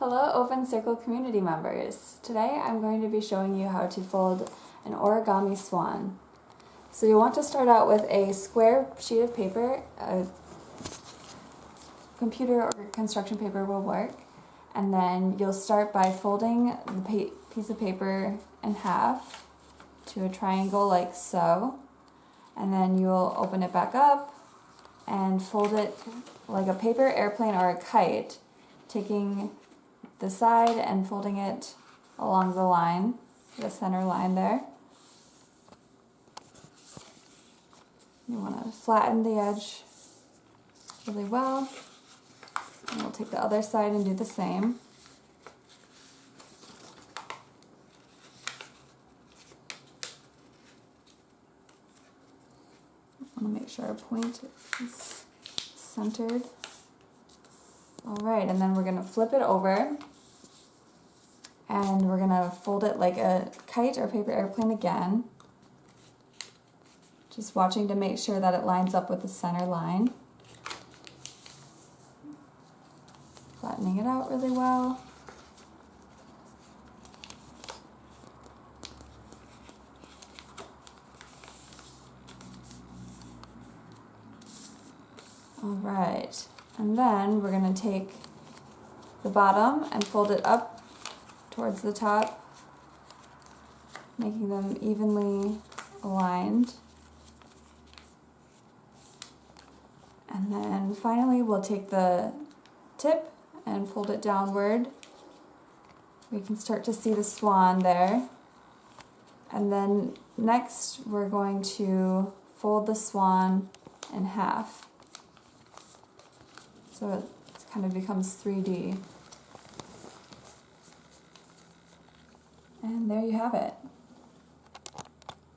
Hello Open Circle community members. Today I'm going to be showing you how to fold an origami swan. So you want to start out with a square sheet of paper, a computer or construction paper will work, and then you'll start by folding the piece of paper in half to a triangle like so, and then you'll open it back up and fold it like a paper airplane or a kite, taking the side and folding it along the line, the center line there. You want to flatten the edge really well, and we'll take the other side and do the same. I want to make sure our point is centered. Alright, and then we're going to flip it over, and we're going to fold it like a kite or paper airplane again. Just watching to make sure that it lines up with the center line. Flattening it out really well. Alright, and then we're going to take the bottom and fold it up towards the top, making them evenly aligned. And then finally we'll take the tip and fold it downward. We can start to see the swan there. And then next we're going to fold the swan in half, so it kind of becomes 3D. And there you have it.